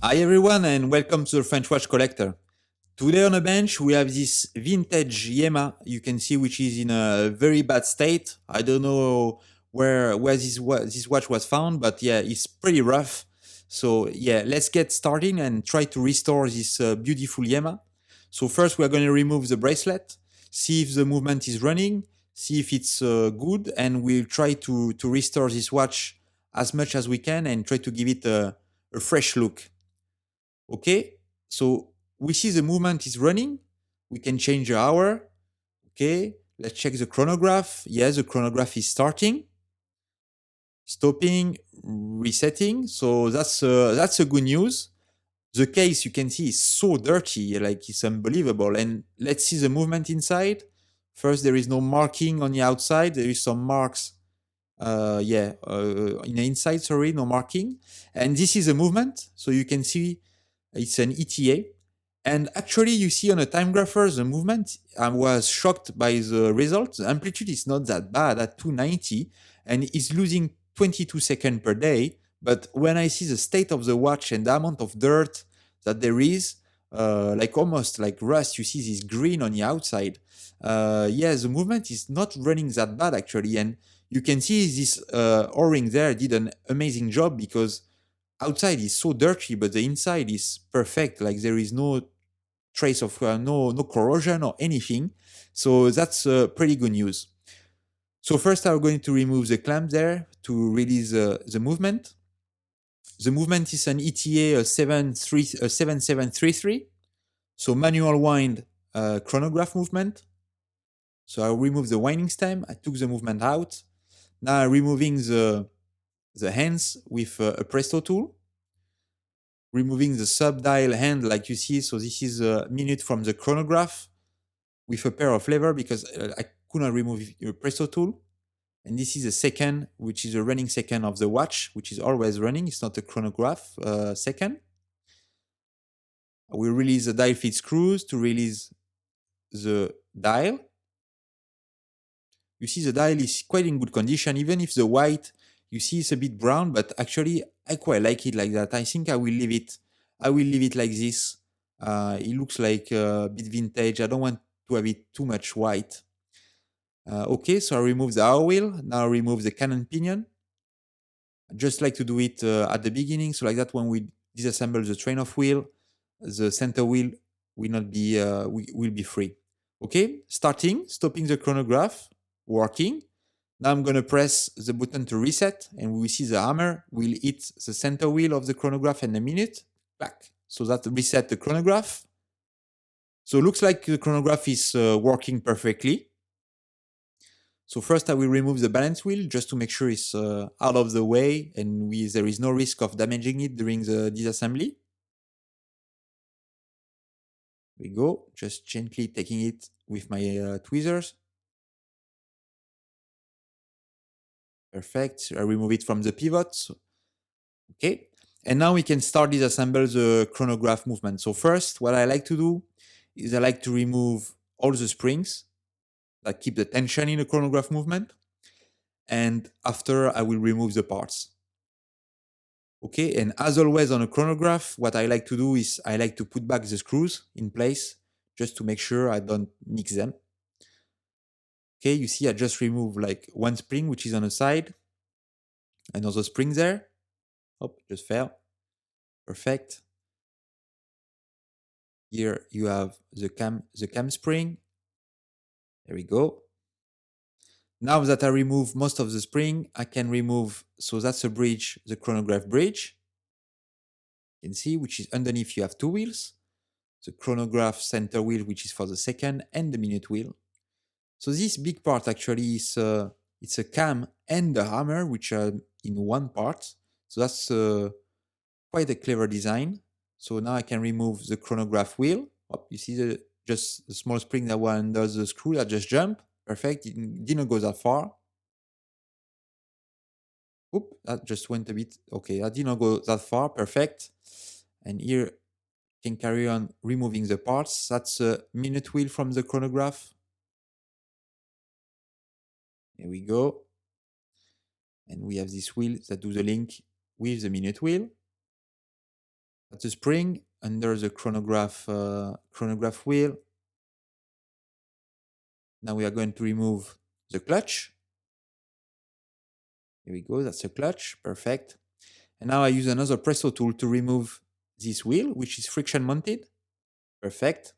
Hi everyone and welcome to the French Watch Collector. Today on the bench we have this vintage Yema, you can see, which is in a very bad state. I don't know where this watch was found, but yeah, it's pretty rough. So yeah, let's get started and try to restore this beautiful Yema. So first we are going to remove the bracelet, see if the movement is running, see if it's good, and we'll try to restore this watch as much as we can and try to give it a fresh look. Okay, so we see the movement is running. We can change the hour. Okay, let's check the chronograph. Yes, the chronograph is starting, stopping, resetting. So that's a good news. The case, you can see, is so dirty, like it's unbelievable. And let's see the movement inside. First, there is no marking on the outside. There is some marks. In the inside, sorry, no marking. And this is a movement. So you can see it's an ETA. And actually, you see on a time grapher, the movement, I was shocked by the result. The amplitude is not that bad at 290 and it's losing 22 seconds per day. But when I see the state of the watch and the amount of dirt that there is, like almost like rust, you see this green on the outside. The movement is not running that bad actually. And you can see this O-ring there did an amazing job because outside is so dirty, but the inside is perfect. Like there is no trace of no corrosion or anything. So that's pretty good news. So first I'm going to remove the clamp there to release the movement. The movement is an ETA 7733. So manual wind chronograph movement. So I remove the winding stem. I took the movement out. Now I'm removing the hands with a Presto tool. Removing the sub-dial hand like you see. So this is a minute from the chronograph with a pair of lever because I could not remove the Presto tool. And this is a second, which is a running second of the watch, which is always running. It's not a chronograph second. I will release the dial feed screws to release the dial. You see the dial is quite in good condition, even if the white, you see it's a bit brown, but actually I quite like it like that. I think I will leave it. I will leave it like this. It looks like a bit vintage. I don't want to have it too much white. Okay, so I remove the hour wheel. Now I remove the cannon pinion. I just like to do it at the beginning, so like that when we disassemble the train of wheel, the center wheel will not be will be free. Okay, stopping the chronograph, working. Now I'm gonna press the button to reset, and we see the hammer will hit the center wheel of the chronograph in a minute. Back. So that reset the chronograph. So it looks like the chronograph is working perfectly. So first I will remove the balance wheel just to make sure it's out of the way and there is no risk of damaging it during the disassembly. We go, just gently taking it with my tweezers. Perfect, I remove it from the pivots. Okay, and now we can start disassemble the chronograph movement. So first, what I like to do is I like to remove all the springs that keep the tension in the chronograph movement. And after I will remove the parts. Okay, and as always on a chronograph, what I like to do is I like to put back the screws in place just to make sure I don't mix them. Okay, you see I just remove like one spring which is on the side, another spring there. Oh, just fell. Perfect. Here you have the cam spring. There we go. Now that I remove most of the spring, I can remove, so that's a bridge, the chronograph bridge. You can see, which is underneath you have two wheels. The chronograph center wheel, which is for the second, and the minute wheel. So this big part actually is it's a cam and the hammer, which are in one part. So that's quite a clever design. So now I can remove the chronograph wheel. Oh, you see just the small spring that one does the screw that just jump. Perfect. It didn't go that far. Oop, that just went a bit. Okay, that didn't go that far. Perfect. And here can carry on removing the parts. That's a minute wheel from the chronograph. Here we go. And we have this wheel that do the link with the minute wheel. at the spring under the chronograph wheel. Now we are going to remove the clutch. Here we go, that's a clutch, perfect. And now I use another presso tool to remove this wheel, which is friction mounted. Perfect.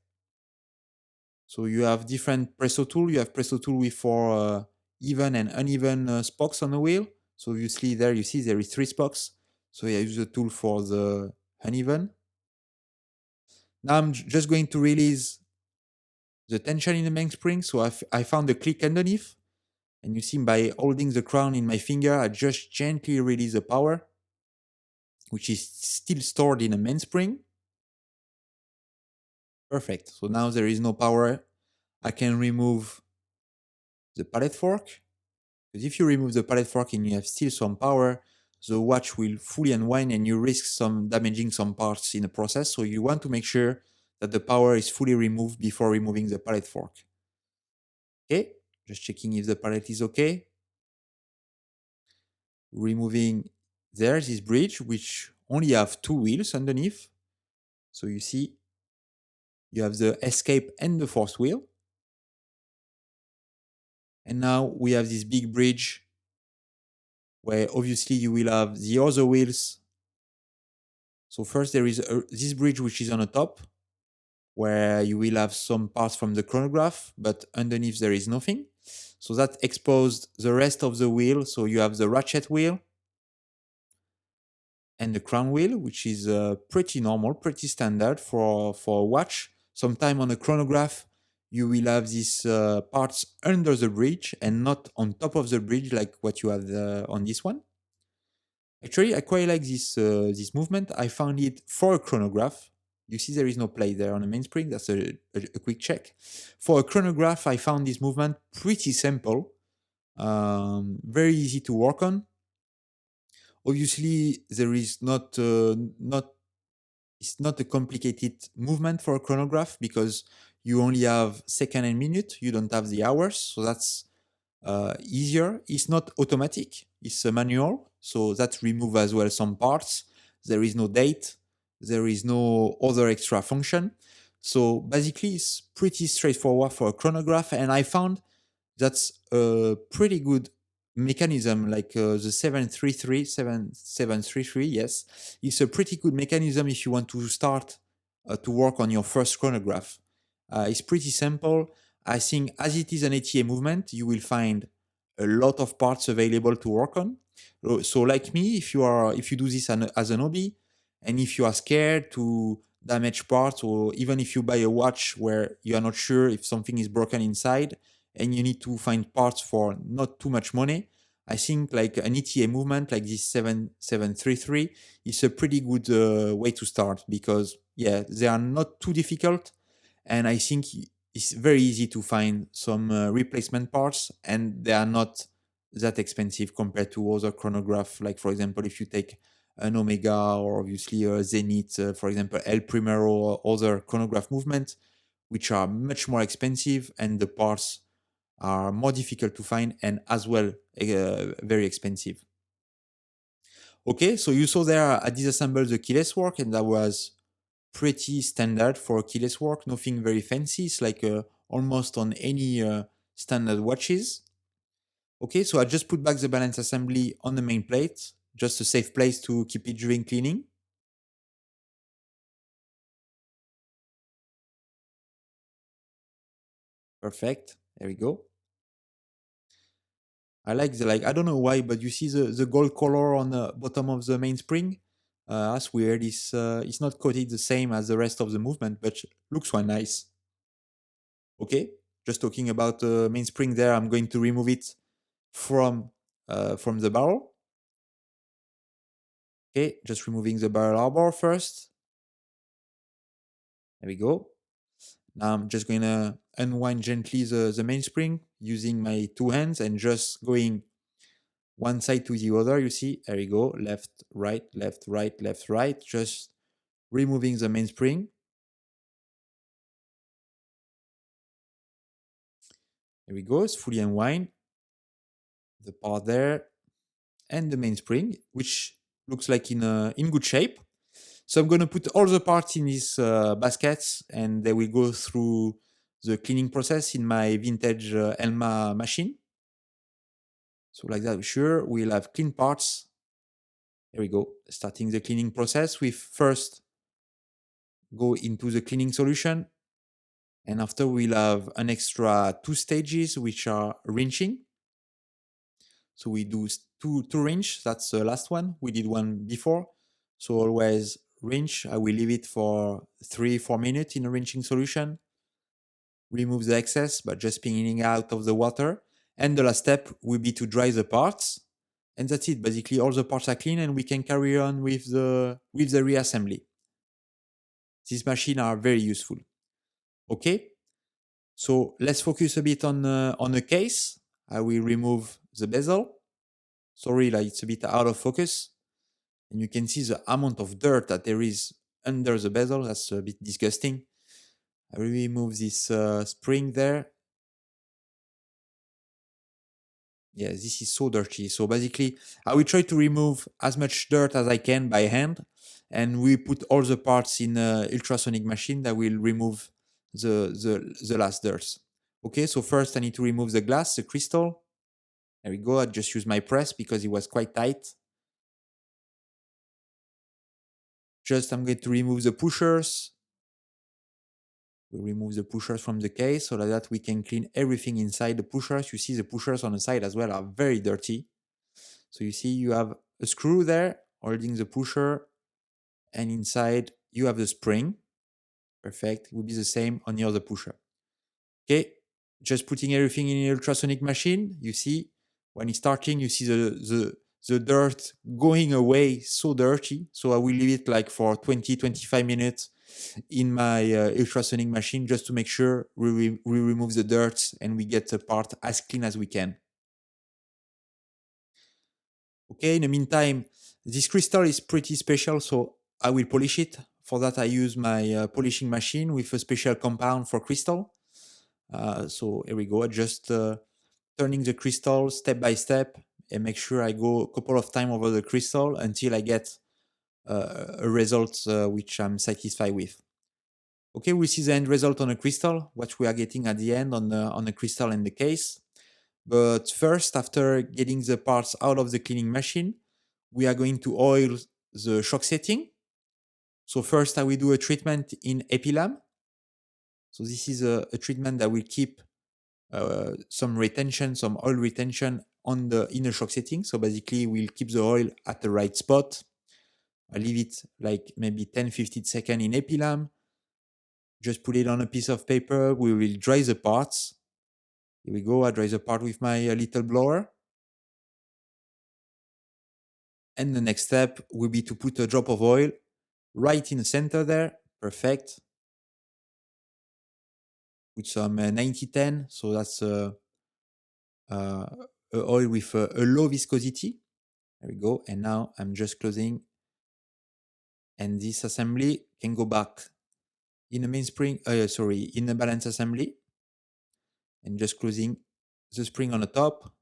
So you have different presso tool. You have presso tool with for even and uneven spokes on the wheel. So obviously there you see there is 3 spokes. So I use the tool for the uneven. Now I'm just going to release the tension in the mainspring. So I found a click underneath. And you see by holding the crown in my finger, I just gently release the power, which is still stored in a mainspring. Perfect. So now there is no power. I can remove the pallet fork. Because if you remove the pallet fork and you have still some power, the watch will fully unwind and you risk some damaging some parts in the process. So you want to make sure that the power is fully removed before removing the pallet fork. Okay, just checking if the pallet is okay. Removing there this bridge, which only have 2 wheels underneath. So you see, you have the escape and the fourth wheel. And now we have this big bridge where obviously you will have the other wheels. So first there is this bridge which is on the top, where you will have some parts from the chronograph, but underneath there is nothing. So that exposed the rest of the wheel. So you have the ratchet wheel and the crown wheel, which is pretty normal, pretty standard for a watch. Sometime on a chronograph, you will have these parts under the bridge and not on top of the bridge like what you have on this one. Actually, I quite like this movement. I found it for a chronograph. You see there is no plate there on the mainspring. That's a quick check. For a chronograph, I found this movement pretty simple, very easy to work on. Obviously, there is it's not a complicated movement for a chronograph because you only have second and minute. You don't have the hours, so that's easier. It's not automatic. It's a manual, so that remove as well some parts. There is no date. There is no other extra function. So basically, it's pretty straightforward for a chronograph, and I found that's a pretty good mechanism, like the 733, yes. It's a pretty good mechanism if you want to start to work on your first chronograph. It's pretty simple. I think as it is an ATA movement, you will find a lot of parts available to work on. So like me, if you do this as an hobby, and if you are scared to damage parts, or even if you buy a watch where you are not sure if something is broken inside, and you need to find parts for not too much money, I think like an ETA movement like this 7733 is a pretty good way to start, because yeah, they are not too difficult, and I think it's very easy to find some replacement parts, and they are not that expensive compared to other chronograph. Like for example, if you take an Omega, or obviously a Zenith, for example, El Primero, or other chronograph movements, which are much more expensive, and the parts are more difficult to find and as well very expensive. Okay, so you saw there I disassembled the keyless work, and that was pretty standard for keyless work, nothing very fancy. It's like almost on any standard watches. Okay, so I just put back the balance assembly on the main plate, just a safe place to keep it during cleaning. Perfect, there we go. I like I don't know why, but you see the gold color on the bottom of the mainspring? That's weird. It's not coated the same as the rest of the movement, but looks quite nice. Okay, just talking about the mainspring there, I'm going to remove it from the barrel. Okay, just removing the barrel arbor first. There we go. Now I'm just going to unwind gently the mainspring using my 2 hands and just going one side to the other. You see, there we go, left, right, left, right, left, right, just removing the mainspring. There we go, it's fully unwind. The part there and the mainspring, which looks like in good shape. So I'm going to put all the parts in these baskets, and they will go through the cleaning process in my vintage Yema machine. So like that, sure, we'll have clean parts. There we go. Starting the cleaning process, we first go into the cleaning solution. And after we'll have an extra 2 stages, which are rinsing. So we do two rinse. That's the last one. We did one before. So always rinse. I will leave it for 3-4 minutes in a rinsing solution. Remove the excess by just spinning out of the water. And the last step will be to dry the parts. And that's it. Basically, all the parts are clean and we can carry on with the reassembly. These machines are very useful. Okay, so let's focus a bit on the case. I will remove the bezel. Sorry, like it's a bit out of focus. And you can see the amount of dirt that there is under the bezel. That's a bit disgusting. I will remove this spring there. Yeah, this is so dirty. So basically, I will try to remove as much dirt as I can by hand. And we put all the parts in an ultrasonic machine that will remove the last dirt. Okay, so first I need to remove the glass, the crystal. There we go. I just use my press because it was quite tight. Just I'm going to remove the pushers. We remove the pushers from the case so that we can clean everything inside the pushers. You see the pushers on the side as well are very dirty. So you see you have a screw there holding the pusher, and inside you have the spring. Perfect. It will be the same on the other pusher. Okay, just putting everything in an ultrasonic machine. You see when it's starting, you see the dirt going away, so dirty. So I will leave it like for 20-25 minutes in my ultrasonic machine just to make sure we remove the dirt and we get the part as clean as we can. Okay, in the meantime, this crystal is pretty special, so I will polish it. For that, I use my polishing machine with a special compound for crystal. So here we go, just turning the crystal step by step and make sure I go a couple of times over the crystal until I get a result which I'm satisfied with. Okay, we see the end result on a crystal, what we are getting at the end on the crystal and the case. But first, after getting the parts out of the cleaning machine, we are going to oil the shock setting. So first, I will do a treatment in Epilam. So this is a treatment that will keep some retention, some oil retention on the inner shock setting. So basically, we'll keep the oil at the right spot. I leave it like maybe 10-15 seconds in Epilam. Just put it on a piece of paper. We will dry the parts. Here we go. I dry the part with my little blower. And the next step will be to put a drop of oil right in the center there. Perfect. Put some 90-10. So that's oil with a low viscosity. There we go. And now I'm just closing. And this assembly can go back in the mainspring, in the balance assembly. And just closing the spring on the top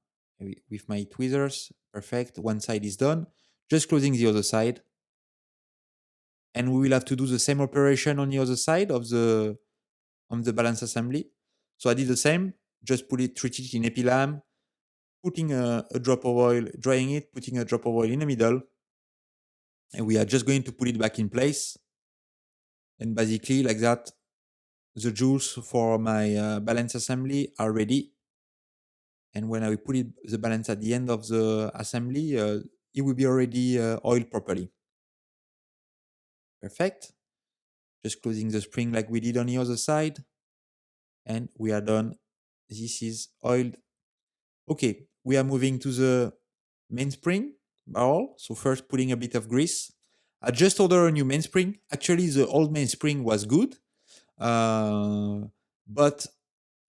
with my tweezers. Perfect. One side is done. Just closing the other side. And we will have to do the same operation on the other side of the balance assembly. So I did the same. Just treat it in Epilam, putting a drop of oil, drying it, putting a drop of oil in the middle. And we are just going to put it back in place. And basically like that, the jewels for my balance assembly are ready. And when I will put the balance at the end of the assembly, it will be already oiled properly. Perfect. Just closing the spring like we did on the other side. And we are done. This is oiled. Okay, we are moving to the mainspring barrel. So first putting a bit of grease. I just ordered a new mainspring. Actually, the old mainspring was good. But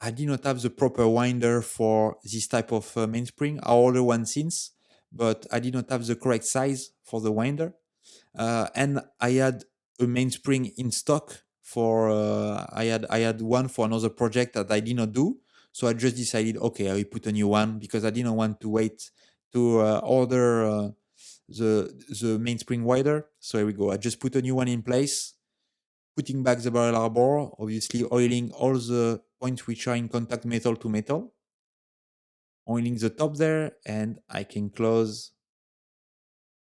I did not have the proper winder for this type of mainspring. I ordered one since, but I did not have the correct size for the winder. And I had a mainspring in stock for I had one for another project that I did not do. So I just decided, okay, I will put a new one because I didn't want to wait to order the mainspring wider. So here we go. I just put a new one in place, putting back the barrel arbor, obviously oiling all the points which are in contact metal to metal, oiling the top there, and I can close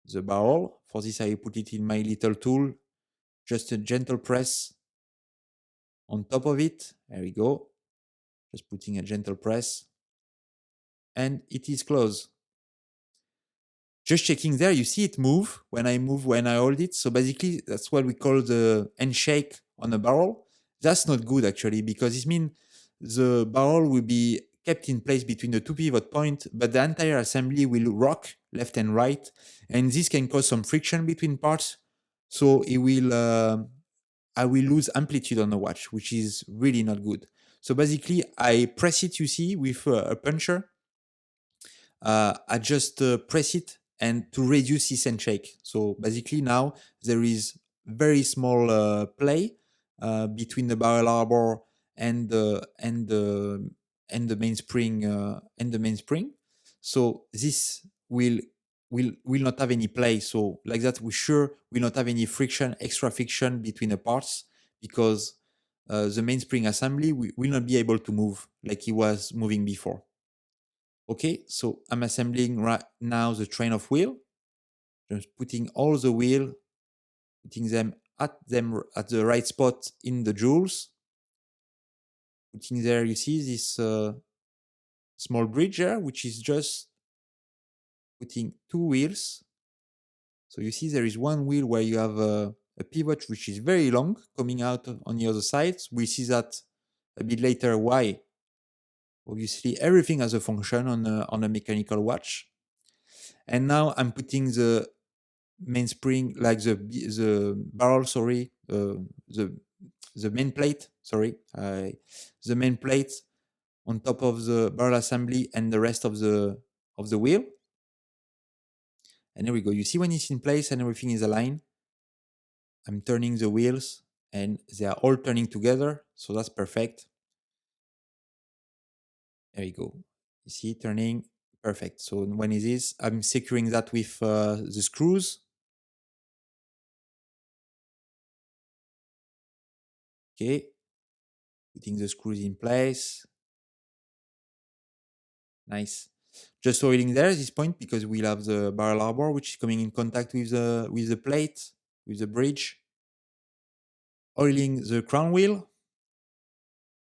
the barrel. For this, I put it in my little tool, just a gentle press on top of it. There we go. Just putting a gentle press, and it is closed. Just checking there, you see it move when I hold it. So basically, that's what we call the handshake on a barrel. That's not good actually, because it means the barrel will be kept in place between the two pivot points, but the entire assembly will rock left and right, and this can cause some friction between parts. So it will, I will lose amplitude on the watch, which is really not good. So basically, I press it, you see, with a puncher. I just press it and to reduce this handshake. So basically now there is very small play between the barrel arbor and the mainspring. So this will not have any play. So like that, we sure will not have any friction, extra friction between the parts, because the mainspring assembly will not be able to move like it was moving before. Okay, so I'm assembling right now the train of wheel. Just putting all the wheel, putting them at the right spot in the jewels. Putting there, you see this small bridge here, which is just putting two wheels. So you see there is one wheel where you have a pivot which is very long coming out on the other side. We see that a bit later why. Obviously, everything has a function on a mechanical watch. And now I'm putting the mainspring, like the barrel, sorry, the main plate, sorry, the main plate on top of the barrel assembly and the rest of the wheel. And there we go. You see when it's in place and everything is aligned, I'm turning the wheels and they are all turning together. So that's perfect. There you go. You see turning perfect. So when it is, I'm securing that with the screws. Okay. Putting the screws in place. Nice. Just oiling there at this point because we'll have the barrel arbor, which is coming in contact with the plate, with the bridge. Oiling the crown wheel.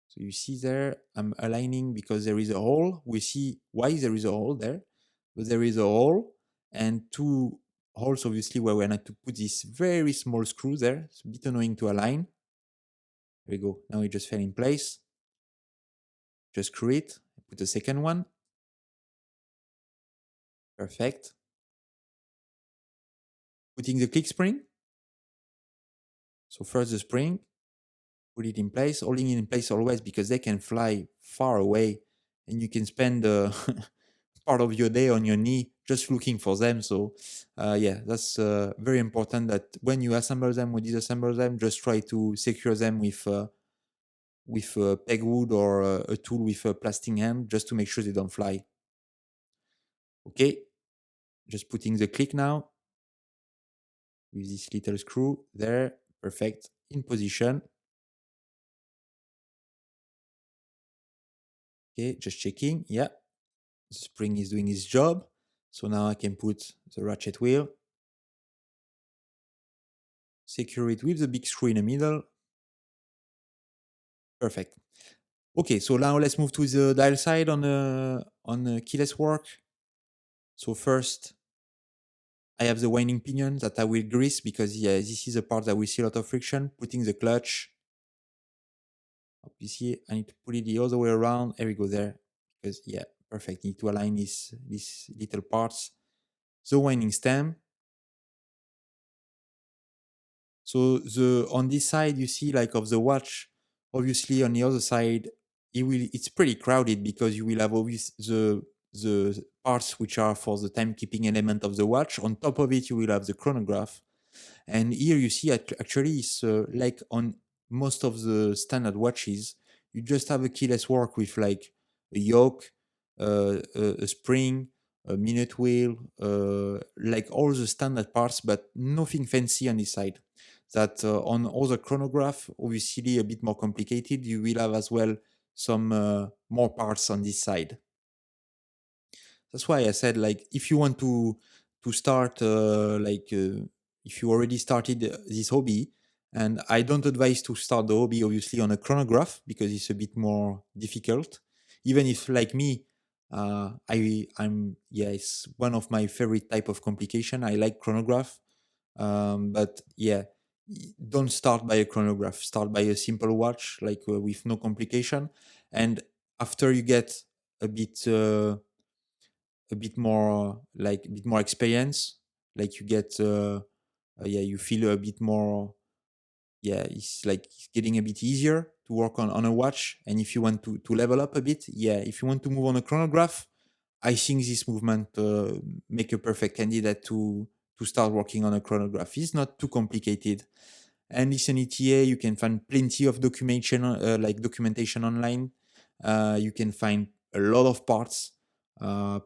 So you see there, I'm aligning because there is a hole. We see why there is a hole there, but there is a hole and two holes, obviously, where we're going to put this very small screw there. It's a bit annoying to align. There we go. Now it just fell in place. Just screw it. Put the second one. Perfect. Putting the click spring. So first the spring, put it in place, holding it in place always because they can fly far away and you can spend part of your day on your knee just looking for them. So yeah, that's very important that when you assemble them or disassemble them, just try to secure them with pegwood or a tool with a plastic hand just to make sure they don't fly. Okay, just putting the click now with this little screw there. Perfect. In position. Okay, just checking. Yeah, the spring is doing its job. So now I can put the ratchet wheel, secure it with the big screw in the middle. Perfect. Okay, so now let's move to the dial side on keyless work. So first, I have the winding pinion that I will grease because yeah, this is a part that we see a lot of friction. Putting the clutch. You see, I need to put it the other way around. There we go there. Because yeah, perfect. Need to align these little parts. The winding stem. So on this side, you see like of the watch, obviously on the other side, it's pretty crowded because you will have the parts which are for the timekeeping element of the watch. On top of it, you will have the chronograph. And here you see actually it's like on most of the standard watches, you just have a keyless work with like a yoke, a spring, a minute wheel, like all the standard parts, but nothing fancy on this side. That on other chronograph, obviously a bit more complicated, you will have as well some more parts on this side. That's why I said, like, if you want to start, if you already started this hobby, and I don't advise to start the hobby obviously on a chronograph because it's a bit more difficult. Even if, like me, it's one of my favorite type of complication. I like chronograph, but yeah, don't start by a chronograph. Start by a simple watch, like with no complication, and after you get a bit. A bit more like a bit more experience, like you get you feel a bit more, it's like it's getting a bit easier to work on a watch. And if you want to level up a bit, if you want to move on a chronograph, I think this movement make a perfect candidate to start working on a chronograph. It's not too complicated, and it's an ETA. You can find plenty of documentation online. You can find a lot of parts.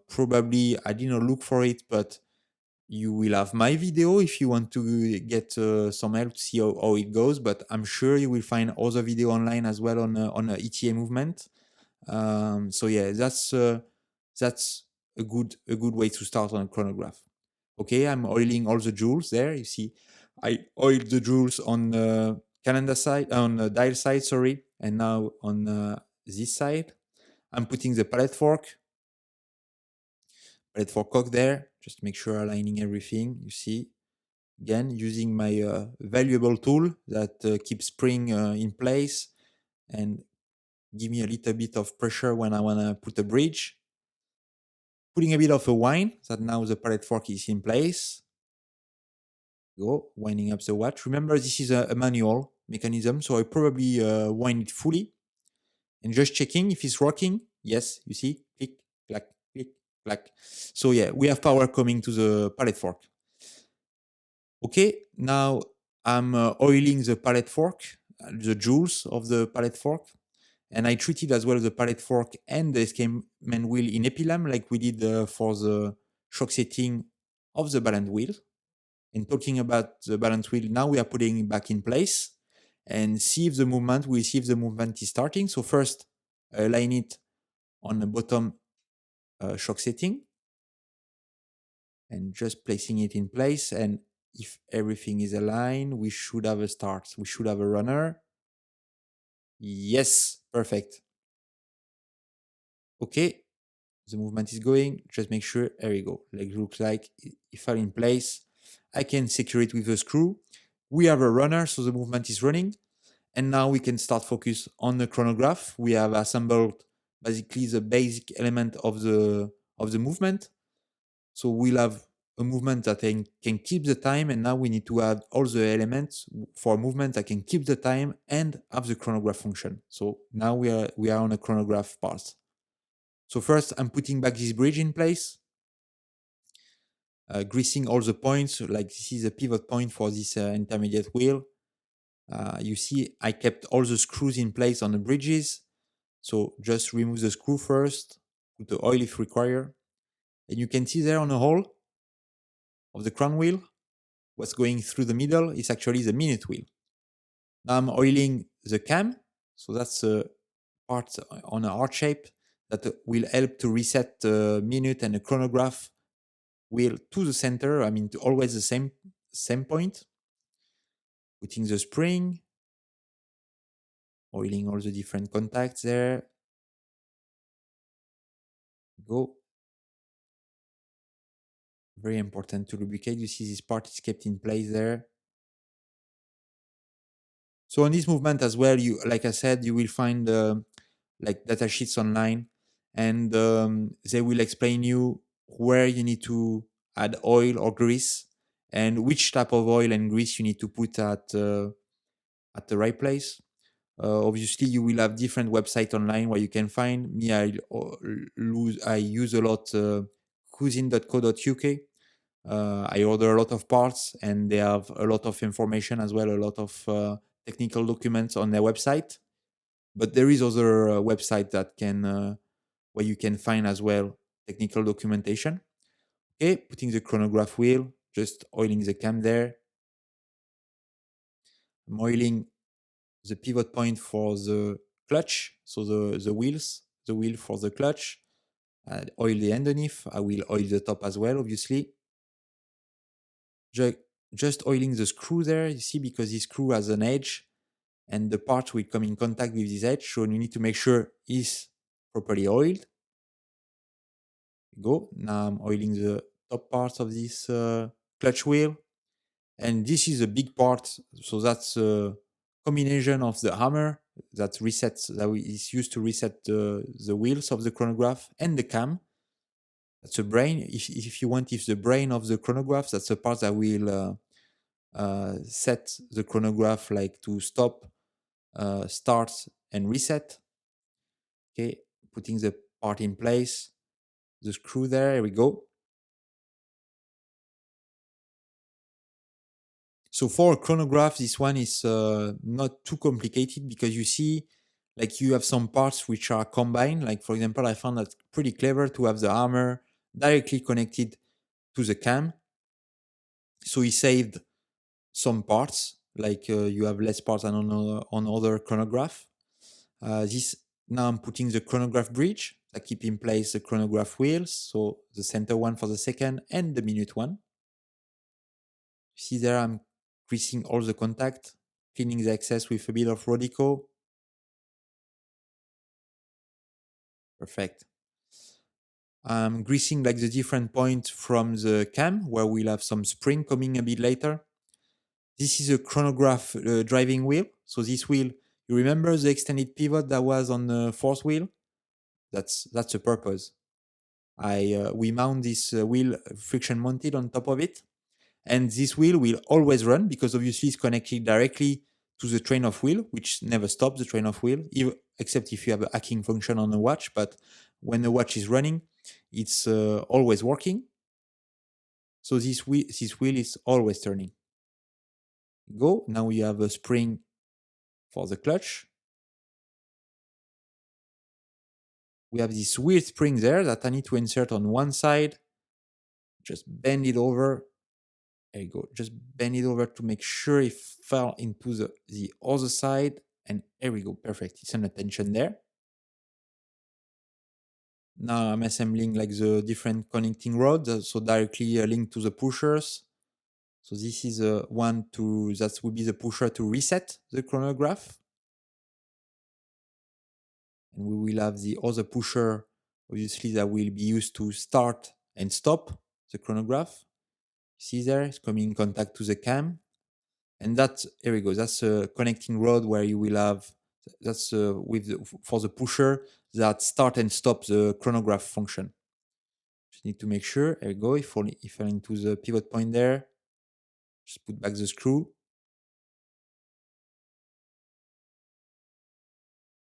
Probably I didn't look for it, but you will have my video if you want to get some help to see how it goes. But I'm sure you will find other video online as well on a ETA movement. So yeah, that's a good way to start on a chronograph. Okay, I'm oiling all the jewels there. You see, I oiled the jewels on the calendar side, on the dial side, sorry, and now on this side. I'm putting the pallet fork cock there, just make sure aligning everything. You see, again, using my valuable tool that keeps spring in place and give me a little bit of pressure when I want to put a bridge. Putting a bit of a wind, that now the pallet fork is in place. Go, winding up the watch. Remember, this is a manual mechanism, so I probably wind it fully and just checking if it's working. Yes, you see, click, clack, click, clack. So yeah, we have power coming to the pallet fork. Okay, now I'm oiling the pallet fork, the jewels of the pallet fork, and I treated as well the pallet fork and the escapement wheel in epilam like we did for the shock setting of the balance wheel. And talking about the balance wheel, now we are putting it back in place and see if the movement is starting. So first, align it on the bottom shock setting and just placing it in place. And if everything is aligned, we should have a start. We should have a runner. Yes, perfect. Okay, the movement is going. Just make sure, there we go. Like looks like it fell in place. I can secure it with a screw. We have a runner, so the movement is running. And now we can start focus on the chronograph. We have assembled basically the basic element of the movement. So we'll have a movement that can keep the time, and now we need to add all the elements for a movement that can keep the time and have the chronograph function. So now we are on a chronograph part. So first, I'm putting back this bridge in place, greasing all the points. Like this is a pivot point for this intermediate wheel. You see, I kept all the screws in place on the bridges. So just remove the screw first, put the oil if required. And you can see there on the hole of the crown wheel, what's going through the middle is actually the minute wheel. Now I'm oiling the cam. So that's a part on an heart shape that will help to reset the minute and the chronograph wheel to the center. I mean, to always the same point. Putting the spring, oiling all the different contacts there. Go. Very important to lubricate. You see this part is kept in place there. So on this movement as well, you, like I said, you will find like data sheets online, and they will explain you where you need to add oil or grease and which type of oil and grease you need to put at the right place. Obviously, you will have different websites online where you can find. Me, I use a lot cuisine.co.uk. I order a lot of parts, and they have a lot of information as well, a lot of technical documents on their website. But there is other website that can where you can find as well technical documentation. Okay, putting the chronograph wheel, just oiling the cam there. I'm oiling the pivot point for the clutch, so the wheel for the clutch. Oil the underneath. I will oil the top as well, obviously. Just oiling the screw there, you see, because this screw has an edge and the part will come in contact with this edge, so you need to make sure it's properly oiled. Go. Now I'm oiling the top part of this clutch wheel. And this is a big part, so that's a combination of the hammer that resets, that is used to reset the wheels of the chronograph, and the cam. That's a brain. If you want, if the brain of the chronograph, that's the part that will set the chronograph like to stop, start, and reset. Okay, putting the part in place, the screw there, here we go. So for a chronograph, this one is not too complicated because you see, like you have some parts which are combined. Like for example, I found that pretty clever to have the hammer directly connected to the cam. So he saved some parts, like you have less parts than on other chronograph. This now I'm putting the chronograph bridge that keep in place the chronograph wheels, so the center one for the second and the minute one. See there, I'm greasing all the contact, cleaning the excess with a bit of Rodico. Perfect. I'm greasing like the different points from the cam where we'll have some spring coming a bit later. This is a chronograph driving wheel. So this wheel, you remember the extended pivot that was on the fourth wheel? That's the purpose. We mount this wheel friction mounted on top of it. And this wheel will always run because obviously it's connected directly to the train of wheel, which never stops the train of wheel, except if you have a hacking function on the watch. But when the watch is running, it's always working. So this wheel is always turning. Go. Now we have a spring for the clutch. We have this weird spring there that I need to insert on one side. Just bend it over. There you go. Just bend it over to make sure it fell into the other side. And there we go. Perfect. It's under tension there. Now I'm assembling like the different connecting rods, so directly linked to the pushers. So this is one that will be the pusher to reset the chronograph. And we will have the other pusher, obviously, that will be used to start and stop the chronograph. See there, it's coming in contact to the cam. And here we go, that's a connecting rod where you will have, that's for the pusher that start and stop the chronograph function. Just need to make sure, there we go, if I into the pivot point there, just put back the screw.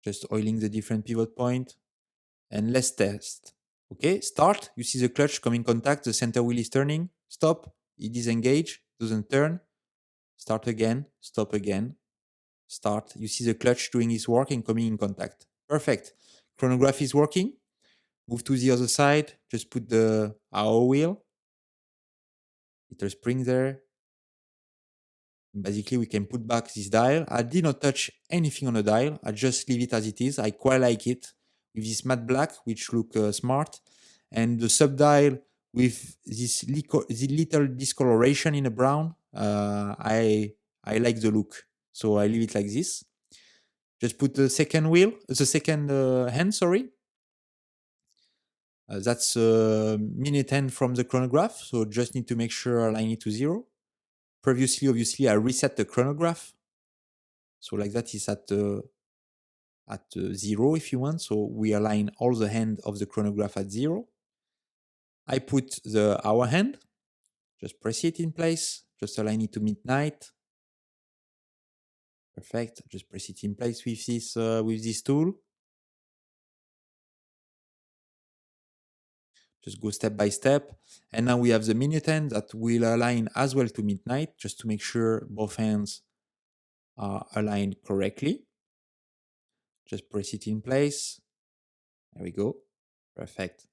Just oiling the different pivot point. And let's test. Okay, start. You see the clutch come in contact. The center wheel is turning. Stop. It disengage. Doesn't turn. Start again. Stop again. Start. You see the clutch doing its work and coming in contact. Perfect. Chronograph is working. Move to the other side. Just put the AO wheel. Little spring there. Basically, we can put back this dial. I did not touch anything on the dial. I just leave it as it is. I quite like it with this matte black, which look smart. And the sub-dial with this little discoloration in the brown. I like the look. So I leave it like this. Just put the second wheel, the second hand, sorry. That's minute hand from the chronograph. So just need to make sure I align it to 0. Previously, obviously, I reset the chronograph. So like that is at 0 if you want. So we align all the hand of the chronograph at 0. I put the hour hand, just press it in place, just align it to midnight. Perfect. Just press it in place with this tool. Just go step by step. And now we have the minute hand that will align as well to midnight, just to make sure both hands are aligned correctly. Just press it in place. There we go. Perfect.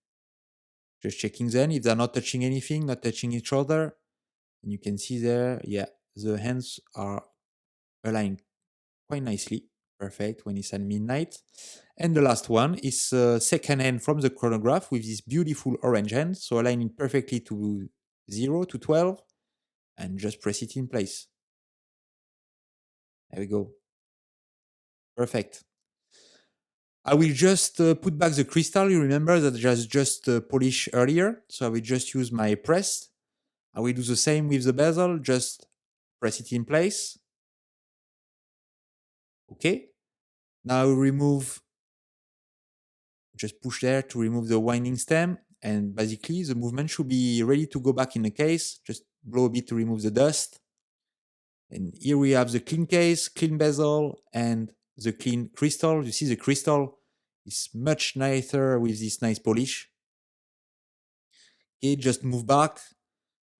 Just checking then if they're not touching anything, not touching each other. And you can see there, yeah, the hands are aligned quite nicely. Perfect when it's at midnight. And the last one is second hand from the chronograph with this beautiful orange hand. So aligning perfectly to 0 to 12 and just press it in place. There we go. Perfect. I will just put back the crystal. You remember that I just polished earlier. So I will just use my press. I will do the same with the bezel. Just press it in place. Okay. Now I will remove, just push there to remove the winding stem. And basically the movement should be ready to go back in the case. Just blow a bit to remove the dust. And here we have the clean case, clean bezel, and the clean crystal. You see the crystal is much nicer with this nice polish. Okay, just move back.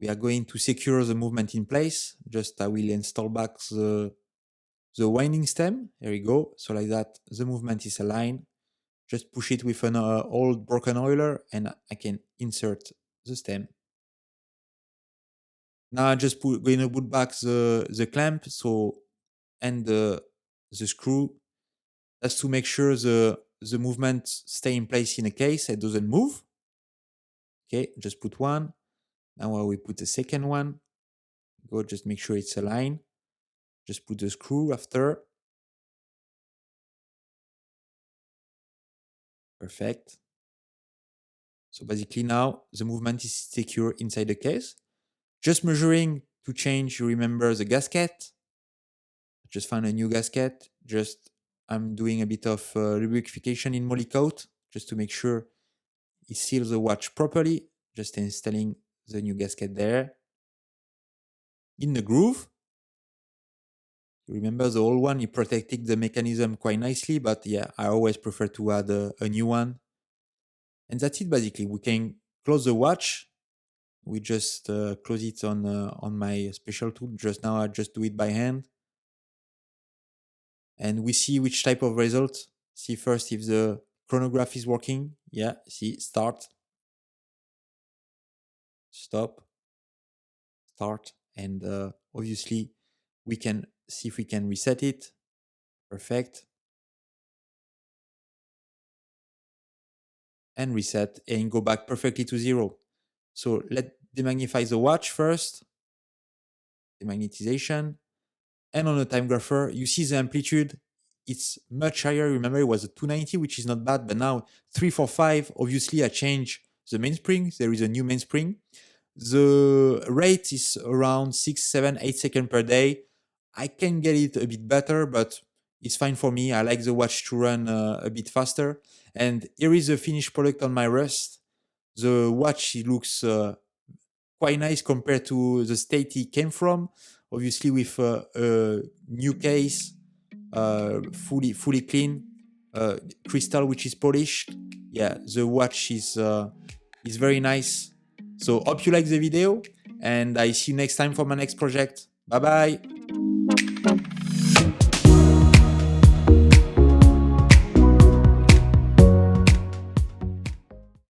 We are going to secure the movement in place. Just I will install back the winding stem. There we go. So like that, the movement is aligned. Just push it with an old broken oiler and I can insert the stem. Now I just going to put back the clamp and the screw. That's to make sure the movement stay in place in a case. It doesn't move. Okay, just put one. Now I will put the second one. Go, just make sure it's aligned. Just put the screw after. Perfect. So basically now the movement is secure inside the case. Just measuring to change, you remember the gasket. Just find a new gasket. Just I'm doing a bit of lubrication in moly coat just to make sure it seals the watch properly. Just installing the new gasket there. In the groove. You remember the old one, it protected the mechanism quite nicely, but yeah, I always prefer to add a new one. And that's it basically. We can close the watch. We just close it on my special tool. Just now I just do it by hand. And we see which type of result. See first if the chronograph is working. Yeah, see, start, stop, start. And obviously we can see if we can reset it. Perfect. And reset and go back perfectly to 0. So let's demagnify the watch first. Demagnetization. And on the time grapher, you see the amplitude. It's much higher. Remember, it was a 290, which is not bad, but now 345. Obviously, I changed the mainspring. There is a new mainspring. The rate is around 6, 7, 8 seconds per day. I can get it a bit better, but it's fine for me. I like the watch to run a bit faster. And here is the finished product on my wrist. The watch, it looks quite nice compared to the state it came from. Obviously, with a new case, fully clean, crystal which is polished. Yeah, the watch is very nice. So hope you like the video, and I see you next time for my next project. Bye bye.